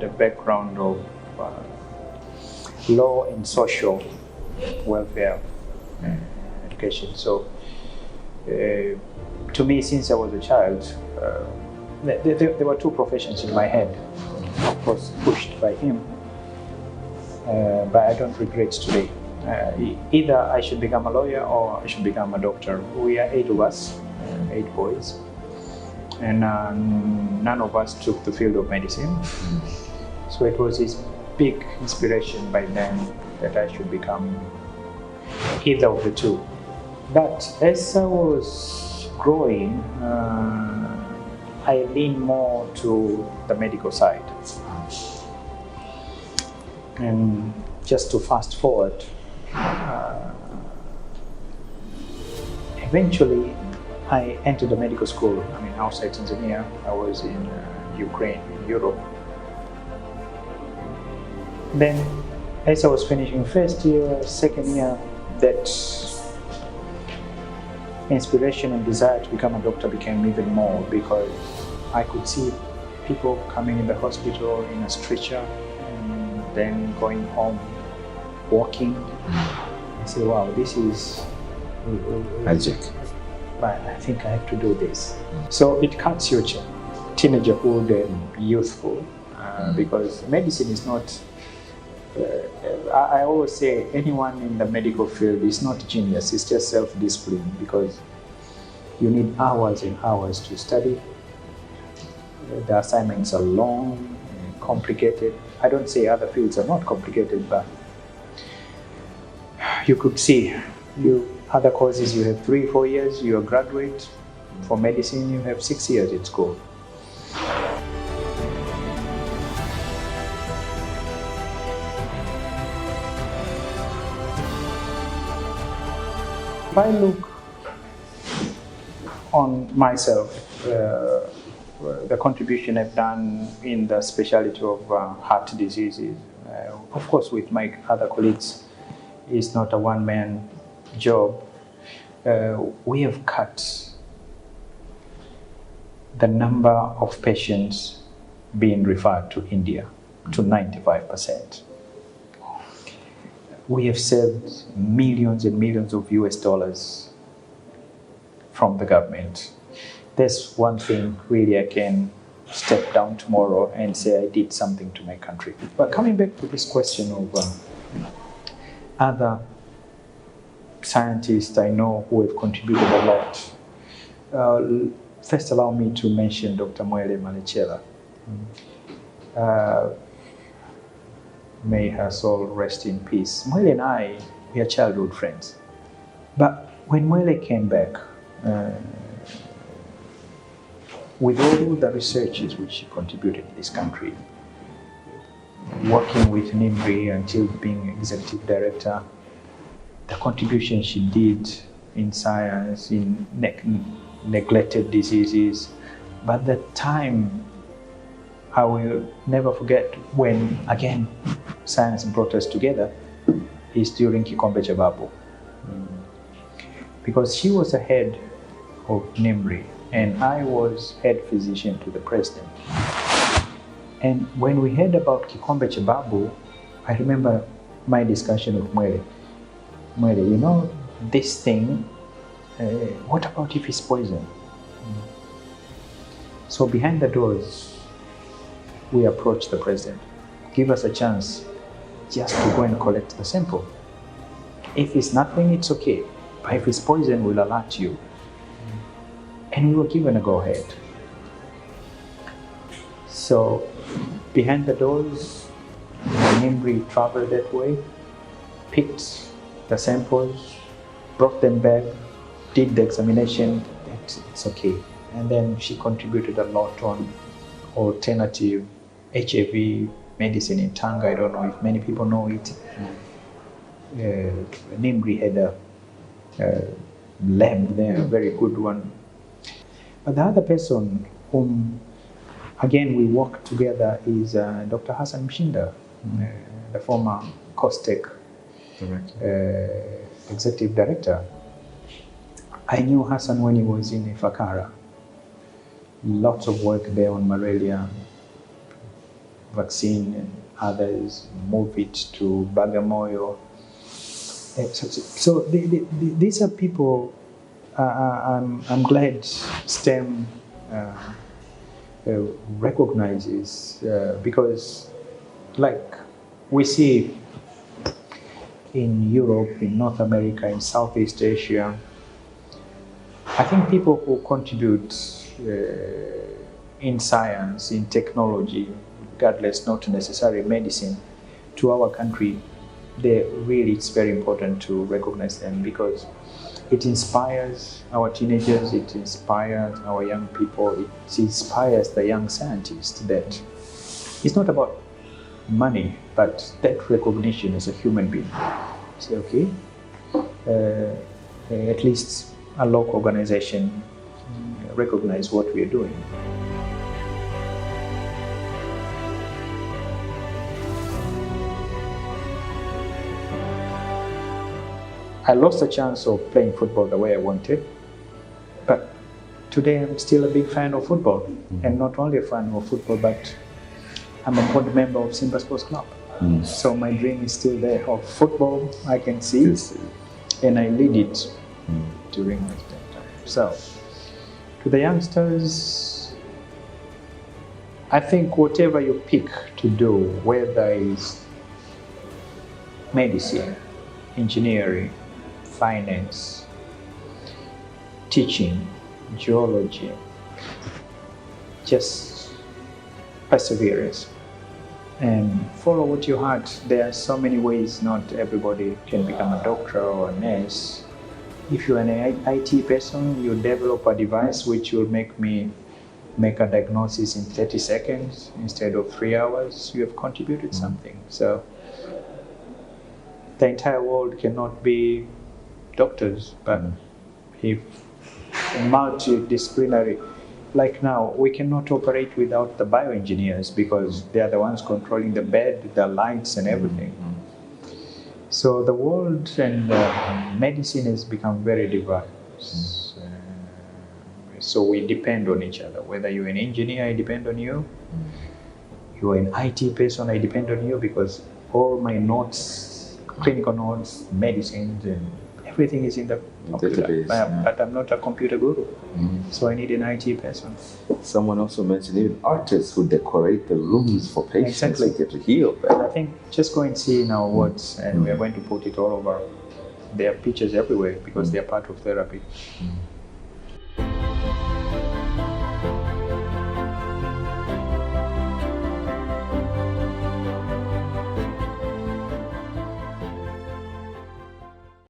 had a background of law and social welfare education. So to me, since I was a child, there were two professions in my head, of course pushed by him, but I don't regret today. Either I should become a lawyer or I should become a doctor. We are 8 of us, 8 boys, and none of us took the field of medicine. So it was his big inspiration by then that I should become either of the two. But as I was growing, I leaned more to the medical side. And just to fast forward, eventually I entered the medical school. I was an engineer. I was in Ukraine, in Europe. Then as I was finishing first year, second year, that inspiration and desire to become a doctor became even more, because I could see people coming in the hospital in a stretcher and then going home walking. I say, wow, this is magic. But I think I have to do this. So it cuts your teenagerhood and youthful, because medicine is not, I always say anyone in the medical field is not genius, it's just self-discipline, because you need hours and hours to study. The assignments are long and complicated. I don't say other fields are not complicated, but you could see, other courses you have 3-4 years, you're a graduate. For medicine, you have 6 years in school. If I look on myself, the contribution I've done in the specialty of heart diseases, of course with my other colleagues, is not a one-man job. We have cut the number of patients being referred to India to 95%. We have saved millions and millions of US dollars from the government. There's one thing really I can step down tomorrow and say I did something to my country. But coming back to this question of other scientists I know who have contributed a lot. First, allow me to mention Dr. Mwele Malechela. May her soul rest in peace. Mwele and I, we are childhood friends. But when Mwele came back, with all the researches which she contributed to this country, working with NIMRI until being executive director, the contribution she did in science, in neglected diseases. But the time I will never forget when, again, science brought us together is during Kikombe cha Babu. Because she was the head of NIMRI and I was head physician to the president. And when we heard about Kikombe cha Babu, I remember my discussion with Mwele. Mwele, you know, this thing, what about if it's poison? So behind the doors, we approached the president. Give us a chance just to go and collect the sample. If it's nothing, it's okay. But if it's poison, we'll alert you. And we were given a go-ahead. So behind the doors, NIMRI traveled that way, picked the samples, brought them back, did the examination, it's okay. And then she contributed a lot on alternative HIV medicine in Tanga. I don't know if many people know it. NIMRI had a lab there, a very good one. But the other person whom, again, we worked together is Dr. Hassan Mshinda, the former COSTECH executive director. I knew Hassan when he was in Ifakara. Lots of work there on malaria. vaccine, and others move it to Bagamoyo. So these are people I'm glad STEM recognizes because, like we see in Europe, in North America, in Southeast Asia, I think people who contribute in science, in technology, regardless, not necessarily medicine, to our country, it's very important to recognize them because it inspires our teenagers, it inspires our young people, it inspires the young scientists that it's not about money, but that recognition as a human being. Say, okay, at least a local organization recognize what we are doing. I lost the chance of playing football the way I wanted, but today I'm still a big fan of football, and not only a fan of football, but I'm a board member of Simba Sports Club. So my dream is still there of football. I can see, and I lead it during my time. So, to the youngsters, I think whatever you pick to do, whether it's medicine, engineering, finance, teaching, geology, just perseverance and follow what your heart. There are so many ways. Not everybody can become a doctor or a nurse. If you're an IT person, you develop a device which will make a diagnosis in 30 seconds instead of 3 hours. You have contributed something. So the entire world cannot be doctors, but if multidisciplinary, like now, we cannot operate without the bioengineers because they are the ones controlling the bed, the lights, and everything. So the world and medicine has become very diverse. So we depend on each other. Whether you're an engineer, I depend on you. You're an IT person, I depend on you because all my notes, clinical notes, medicines, and everything is in the computer. But I'm not a computer guru, so I need an IT person. Someone also mentioned even artists who decorate the rooms for patients to get healed. I think just go and see in our wards, and we are going to put it all over. There are pictures everywhere because they are part of therapy.